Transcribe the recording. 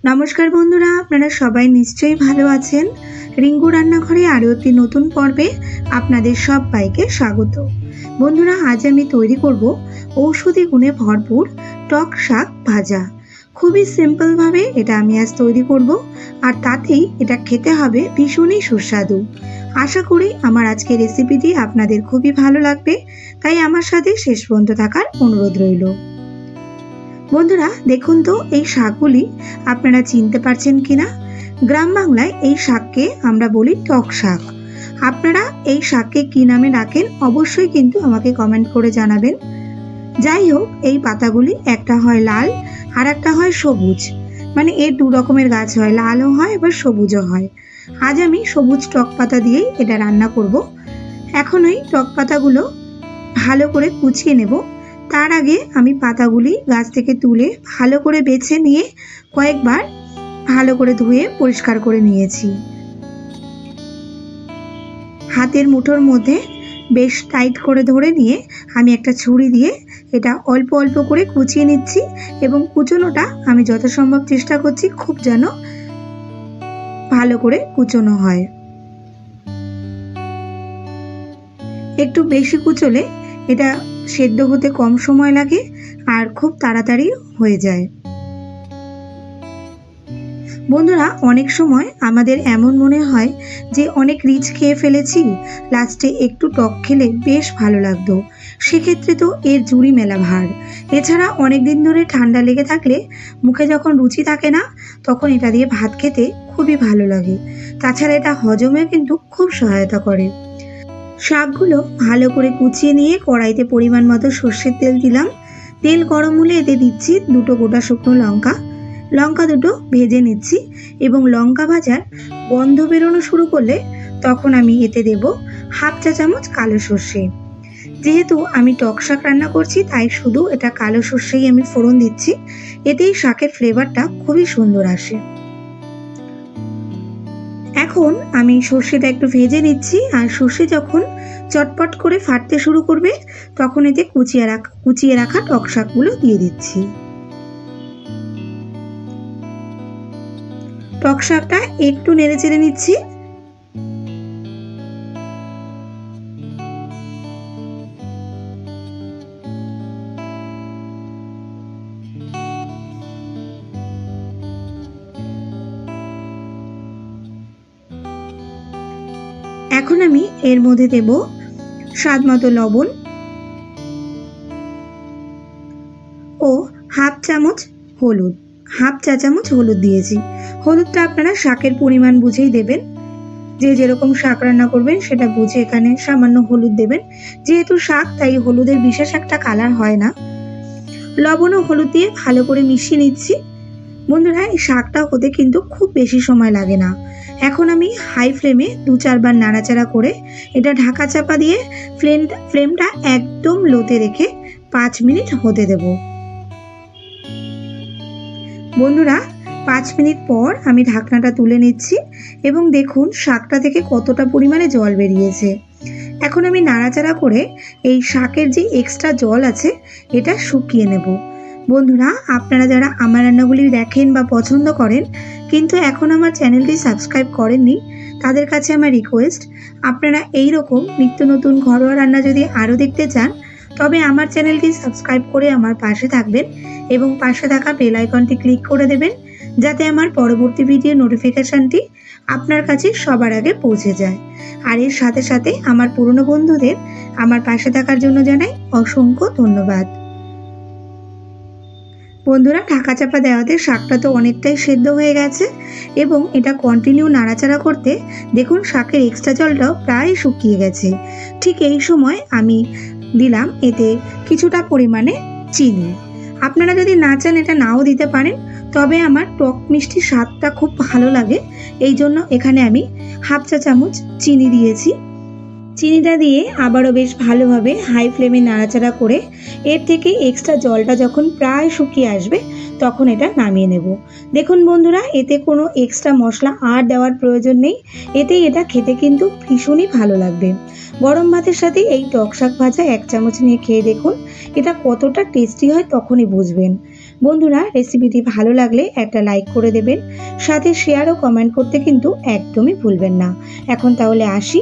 নমস্কার বন্ধুরা, আপনারা সবাই নিশ্চয়ই ভালো আছেন। রিঙ্কু রান্নাঘরে আরও একটি নতুন পর্বে আপনাদের সবাইকে স্বাগত। বন্ধুরা, আজ আমি তৈরি করব ঔষধি গুণে ভরপুর টক শাক ভাজা। খুবই সিম্পলভাবে এটা আমি আজ তৈরি করব, আর তাতেই এটা খেতে হবে ভীষণই সুস্বাদু। আশা করি আমার আজকের রেসিপিটি আপনাদের খুবই ভালো লাগবে, তাই আমার সাথে শেষ পর্যন্ত থাকার অনুরোধ রইল। বন্ধুরা দেখুন তো, এই শাকগুলি আপনারা চিনতে পারছেন কিনা। গ্রাম বাংলায় এই শাককে আমরা বলি টক শাক। আপনারা এই শাককে কি নামে ডাকেন অবশ্যই কিন্তু আমাকে কমেন্ট করে জানাবেন। যাই হোক, এই পাতাগুলি একটা হয় লাল আর একটা হয় সবুজ, মানে এর দু রকমের গাছ হয়, লালও হয় এবার সবুজও হয়। আজ আমি সবুজ টক পাতা দিয়েই এটা রান্না করব। এখন ওই টক পাতাগুলো ভালো করে কুচিয়ে নেব। তার আগে আমি পাতাগুলি গাছ থেকে তুলে ভালো করে বেছে নিয়ে কয়েকবার ভালো করে ধুয়ে পরিষ্কার করে নিয়েছি। হাতের মুঠোর মধ্যে বেশ টাইট করে ধরে নিয়ে আমি একটা ছুরি দিয়ে এটা অল্প অল্প করে কুচিয়ে নিচ্ছি, এবং কুচোনোটা আমি যথাসম্ভব চেষ্টা করছি খুব যেন ভালো করে কুচোনো হয়। একটু বেশি কুচোলে এটা সেদ্ধ হতে কম সময় লাগে আর খুব তাড়াতাড়ি হয়ে যায়। বন্ধুরা, অনেক সময় আমাদের এমন মনে হয় যে অনেক রিচ খেয়ে ফেলেছি, লাস্টে একটু টক খেলে বেশ ভালো লাগতো। সেক্ষেত্রে তো এর জুড়ি মেলা ভার। এছাড়া অনেক দিন ধরে ঠান্ডা লেগে থাকলে মুখে যখন রুচি থাকে না, তখন এটা দিয়ে ভাত খেতে খুবই ভালো লাগে। তাছাড়া এটা হজমেও কিন্তু খুব সহায়তা করে। শাকগুলো ভালো করে কুচিয়ে নিয়ে কড়াইতে পরিমাণ মতো সর্ষের তেল দিলাম। তেল গরম হলে এতে দিচ্ছি দুটো গোটা শুকনো লঙ্কা। লঙ্কা দুটো ভেজে নিচ্ছি, এবং লঙ্কা ভাজার গন্ধ বেরোনো শুরু করলে তখন আমি এতে দেব হাফ চা চামচ কালো সর্ষে। যেহেতু আমি টক শাক রান্না করছি, তাই শুধু এটা কালো সর্ষেই আমি ফোড়ন দিচ্ছি। এতেই শাকের ফ্লেভারটা খুবই সুন্দর আসে। এখন আমি সর্ষেটা একটু ভেজে নিচ্ছি, আর সর্ষে যখন চটপট করে ফাটতে শুরু করবে তখন এতে কুচিয়ে রাখা টক শাকগুলো দিয়ে দিচ্ছি। টক শাকটা একটু নেড়ে চেড়ে নিচ্ছি। এখন আমি এর মধ্যে দেব স্বাদ মতো লবণ ও হাফ চা চামচ হলুদ দিয়েছি। হলুদটা আপনারা শাকের পরিমাণ বুঝেই দেবেন, যে যেরকম শাক রান্না করবেন সেটা বুঝে এখানে সামান্য হলুদ দেবেন। যেহেতু শাক, তাই হলুদের বিশেষ একটা কালার হয় না। লবণ ও হলুদ দিয়ে ভালো করে মিশিয়ে নিচ্ছি। বন্ধুরা, এই শাকটা হতে কিন্তু খুব বেশি সময় লাগে না। এখন আমি হাই ফ্লেমে 2-4 বার নাড়াচাড়া করে এটা ঢাকা চাপা দিয়ে ফ্লেমটা একদম লোতে রেখে 5 মিনিট হতে দেব। বন্ধুরা, 5 মিনিট পর আমি ঢাকনাটা তুলে নিচ্ছি, এবং দেখুন শাকটা থেকে কতটা পরিমাণে জল বেরিয়েছে। এখন আমি নাড়াচাড়া করে এই শাকের যে এক্সট্রা জল আছে এটা শুকিয়ে নেব। বন্ধুরা, আপনারা যারা আমার রান্নাগুলি দেখেন বা পছন্দ করেন কিন্তু এখন আমার চ্যানেলটি সাবস্ক্রাইব করেননি, তাদের কাছে আমার রিকোয়েস্ট, আপনারা এই রকম নিত্য নতুন ঘরোয়া রান্না যদি আরও দেখতে চান তবে আমার চ্যানেলটি সাবস্ক্রাইব করে আমার পাশে থাকবেন, এবং পাশে থাকা বেল আইকনটি ক্লিক করে দেবেন, যাতে আমার পরবর্তী ভিডিও নোটিফিকেশনটি আপনার কাছে সবার আগে পৌঁছে যায়। আর এর সাথে সাথে আমার পুরনো বন্ধুদের আমার পাশে থাকার জন্য জানাই অসংখ্য ধন্যবাদ। বন্ধুরা, ঢাকা চাপা দেওয়াতে শাকটা তো অনেকটাই সেদ্ধ হয়ে গেছে, এবং এটা কন্টিনিউ নাড়াচাড়া করতে দেখুন শাকের এক্সট্রা জলটাও প্রায় শুকিয়ে গেছে। ঠিক এই সময় আমি দিলাম এতে কিছুটা পরিমাণে চিনি। আপনারা যদি না চান এটা নাও দিতে পারেন, তবে আমার টক মিষ্টি স্বাদটা খুব ভালো লাগে, এই জন্য এখানে আমি হাফ চা চামচ চিনি দিয়েছি। চিনিটা দিয়ে আবারও বেশ ভালোভাবে হাই ফ্লেমে নাড়াচাড়া করে এর থেকে এক্সট্রা জলটা যখন প্রায় শুকিয়ে আসবে তখন এটা নামিয়ে নেব। দেখুন বন্ধুরা, এতে কোনো এক্সট্রা মশলা আর দেওয়ার প্রয়োজন নেই, এতেই এটা খেতে কিন্তু ভীষণই ভালো লাগবে। গরম ভাতের সাথে এই টক শাক ভাজা 1 চামচ নিয়ে খেয়ে দেখুন, এটা কতটা টেস্টি হয় তখনই বুঝবেন। বন্ধুরা, রেসিপিটি ভালো লাগলে একটা লাইক করে দেবেন, সাথে শেয়ার ও কমেন্ট করতে কিন্তু একদমই ভুলবেন না। এখন তাহলে আসি।